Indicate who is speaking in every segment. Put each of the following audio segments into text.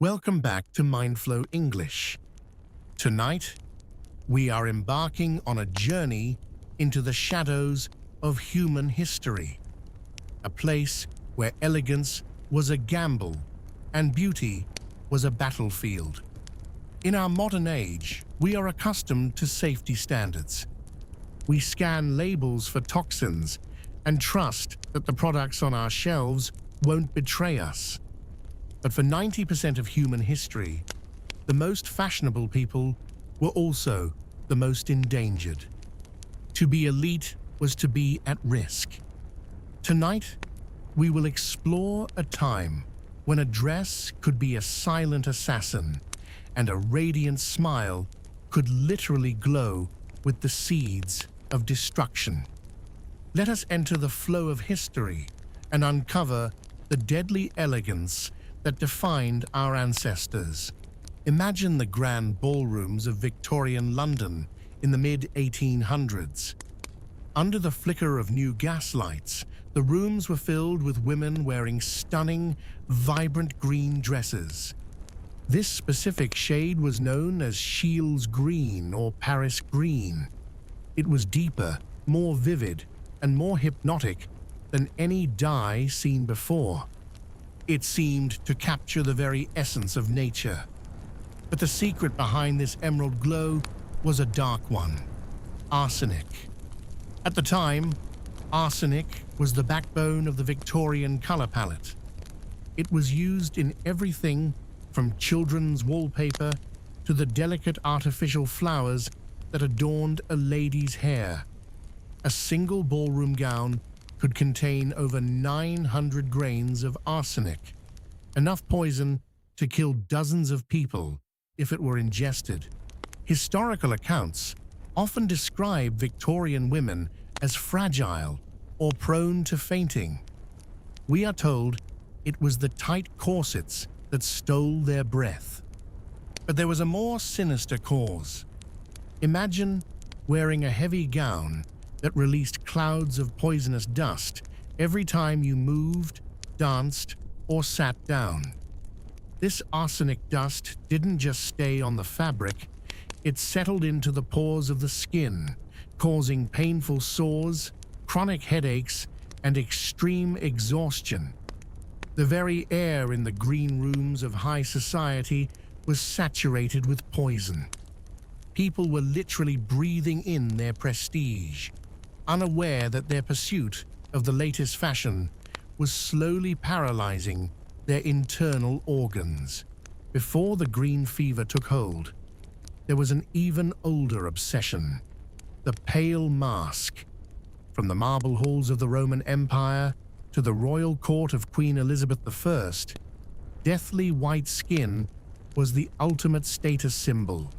Speaker 1: Welcome back to Mindflow English. Tonight, we are embarking on a journey into the shadows of human history, a place where elegance was a gamble and beauty was a battlefield. In our modern age, we are accustomed to safety standards. We scan labels for toxins and trust that the products on our shelves won't betray us. But for 90% of human history, the most fashionable people were also the most endangered. To be elite was to be at risk. Tonight, we will explore a time when a dress could be a silent assassin and a radiant smile could literally glow with the seeds of destruction. Let us enter the flow of history and uncover the deadly elegance that defined our ancestors. Imagine the grand ballrooms of Victorian London in the mid-1800s. Under the flicker of new gas lights, the rooms were filled with women wearing stunning, vibrant green dresses. This specific shade was known as Shields green or Paris green. It was deeper, more vivid, and more hypnotic than any dye seen before. It seemed to capture the very essence of nature. But the secret behind this emerald glow was a dark one: arsenic. At the time, arsenic was the backbone of the Victorian color palette. It was used in everything from children's wallpaper to the delicate artificial flowers that adorned a lady's hair. A single ballroom gown could contain over 900 grains of arsenic, enough poison to kill dozens of people if it were ingested. Historical accounts often describe Victorian women as fragile or prone to fainting. We are told it was the tight corsets that stole their breath. But there was a more sinister cause. Imagine wearing a heavy gown that released clouds of poisonous dust every time you moved, danced, or sat down. This arsenic dust didn't just stay on the fabric, it settled into the pores of the skin, causing painful sores, chronic headaches, and extreme exhaustion. The very air in the green rooms of high society was saturated with poison. People were literally breathing in their prestige, unaware that their pursuit of the latest fashion was slowly paralyzing their internal organs. Before the green fever took hold, there was an even older obsession: the pale mask. From the marble halls of the Roman Empire to the royal court of Queen Elizabeth I, deathly white skin was the ultimate status symbol.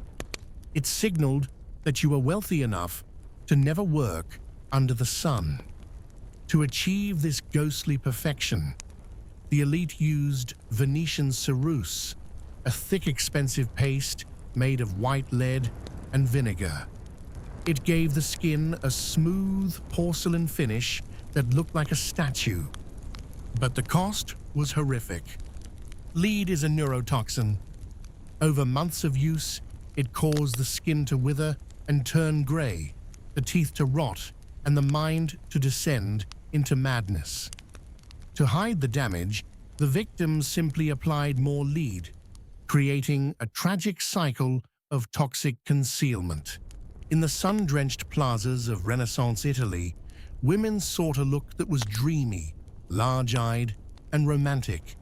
Speaker 1: It signaled that you were wealthy enough to never work under the sun. To achieve this ghostly perfection, the elite used Venetian ceruse, a thick, expensive paste made of white lead and vinegar. It gave the skin a smooth porcelain finish that looked like a statue. But the cost was horrific. Lead is a neurotoxin. Over months of use, it caused the skin to wither and turn gray, the teeth to rot, and the mind to descend into madness. To hide the damage, the victims simply applied more lead, creating a tragic cycle of toxic concealment. In the sun-drenched plazas of Renaissance Italy, women sought a look that was dreamy, large-eyed, and romantic.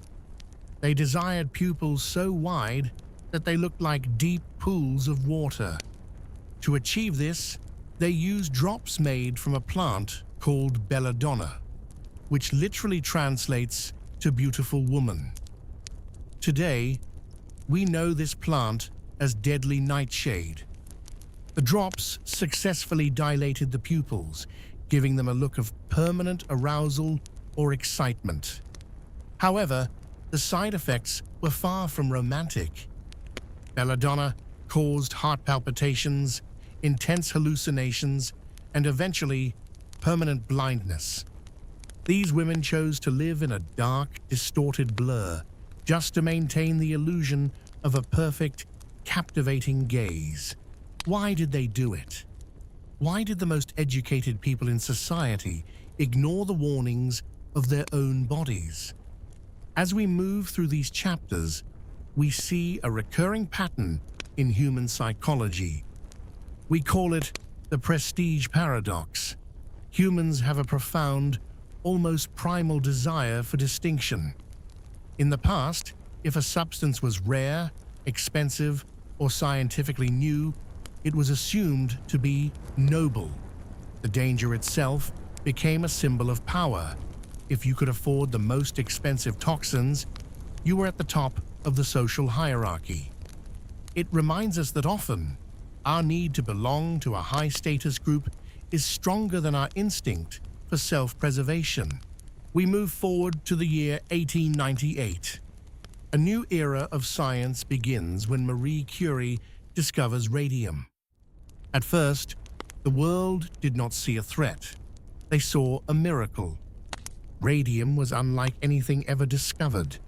Speaker 1: They desired pupils so wide that they looked like deep pools of water. To achieve this, they used drops made from a plant called Belladonna, which literally translates to beautiful woman. Today, we know this plant as deadly nightshade. The drops successfully dilated the pupils, giving them a look of permanent arousal or excitement. However, the side effects were far from romantic. Belladonna caused heart palpitations, intense hallucinations, and eventually permanent blindness. These women chose to live in a dark, distorted blur, just to maintain the illusion of a perfect, captivating gaze. Why did they do it? Why did the most educated people in society ignore the warnings of their own bodies? As we move through these chapters, we see a recurring pattern in human psychology. We call it the prestige paradox. Humans have a profound, almost primal desire for distinction. In the past, if a substance was rare, expensive, or scientifically new, it was assumed to be noble. The danger itself became a symbol of power. If you could afford the most expensive toxins, you were at the top of the social hierarchy. It reminds us that often, our need to belong to a high-status group is stronger than our instinct for self-preservation. We move forward to the year 1898. A new era of science begins when Marie Curie discovers radium. At first, the world did not see a threat. They saw a miracle. Radium was unlike anything ever discovered.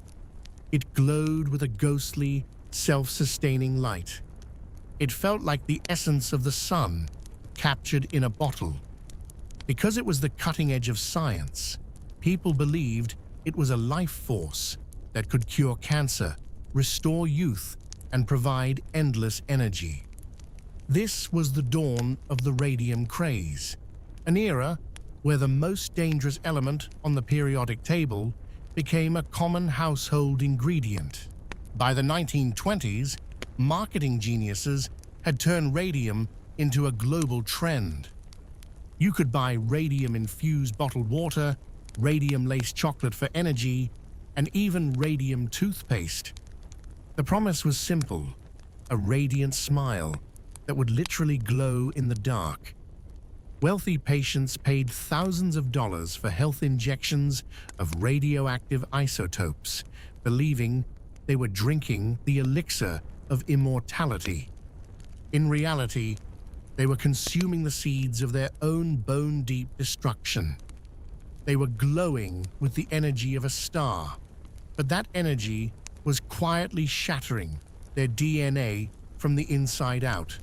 Speaker 1: It glowed with a ghostly, self-sustaining light. It felt like the essence of the sun, captured in a bottle. Because it was the cutting edge of science, people believed it was a life force that could cure cancer, restore youth, and provide endless energy. This was the dawn of the radium craze, an era where the most dangerous element on the periodic table became a common household ingredient. By the 1920s, marketing geniuses had turned radium into a global trend. You could buy radium-infused bottled water, radium-laced chocolate for energy, and even radium toothpaste. The promise was simple: a radiant smile that would literally glow in the dark. Wealthy patients paid thousands of dollars for health injections of radioactive isotopes, believing they were drinking the elixir of immortality. In reality, they were consuming the seeds of their own bone-deep destruction. They were glowing with the energy of a star, but that energy was quietly shattering their DNA from the inside out.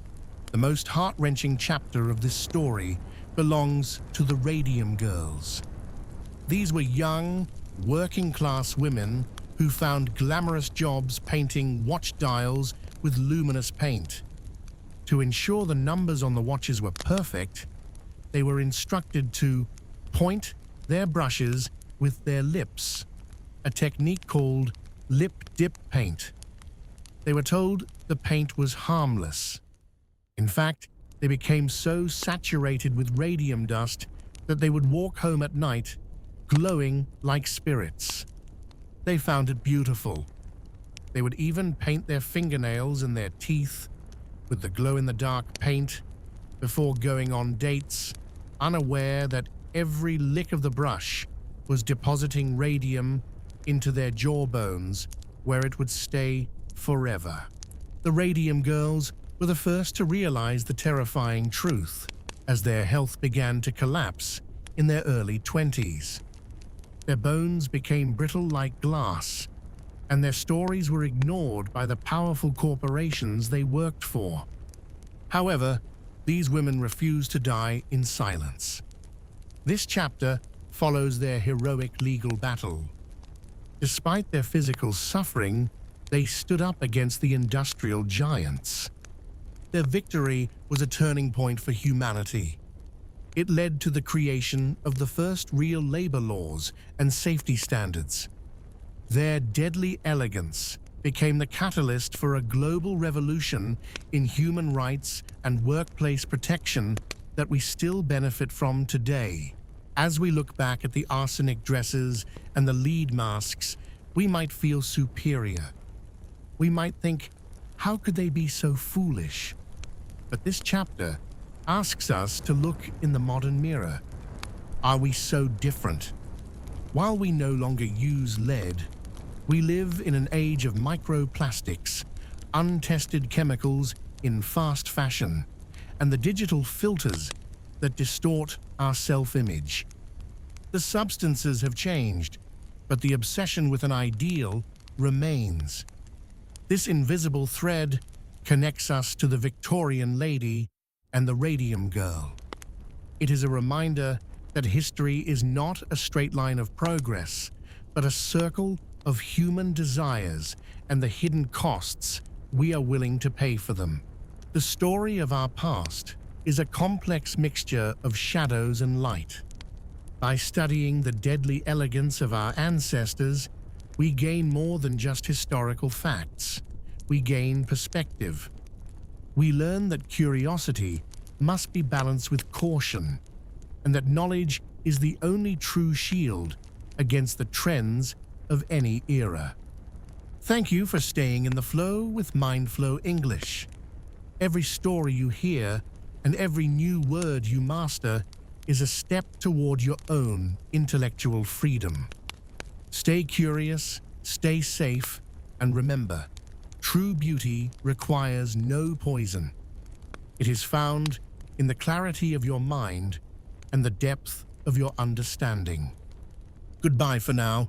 Speaker 1: The most heart-wrenching chapter of this story belongs to the Radium Girls. These were young, working-class women who found glamorous jobs painting watch dials with luminous paint. To ensure the numbers on the watches were perfect, they were instructed to point their brushes with their lips, a technique called lip dip paint. They were told the paint was harmless. In fact, they became so saturated with radium dust that they would walk home at night glowing like spirits. They found it beautiful. They would even paint their fingernails and their teeth with the glow-in-the-dark paint before going on dates, unaware that every lick of the brush was depositing radium into their jawbones, where it would stay forever. The Radium Girls were the first to realize the terrifying truth as their health began to collapse in their early 20s. Their bones became brittle like glass, and their stories were ignored by the powerful corporations they worked for. However, these women refused to die in silence. This chapter follows their heroic legal battle. Despite their physical suffering, they stood up against the industrial giants. Their victory was a turning point for humanity. It led to the creation of the first real labor laws and safety standards. Their deadly elegance became the catalyst for a global revolution in human rights and workplace protection that we still benefit from today. As we look back at the arsenic dresses and the lead masks, we might feel superior. We might think, how could they be so foolish? But this chapter asks us to look in the modern mirror. Are we so different? While we no longer use lead, we live in an age of microplastics, untested chemicals in fast fashion, and the digital filters that distort our self-image. The substances have changed, but the obsession with an ideal remains. This invisible thread connects us to the Victorian lady and the radium girl. It is a reminder that history is not a straight line of progress, but a circle of human desires and the hidden costs we are willing to pay for them. The story of our past is a complex mixture of shadows and light. By studying the deadly elegance of our ancestors, we gain more than just historical facts. We gain perspective. We learn that curiosity must be balanced with caution, and that knowledge is the only true shield against the trends of any era. Thank you for staying in the flow with Mindflow English. Every story you hear and every new word you master is a step toward your own intellectual freedom. Stay curious, stay safe, and remember, true beauty requires no poison. It is found in the clarity of your mind and the depth of your understanding. Goodbye for now.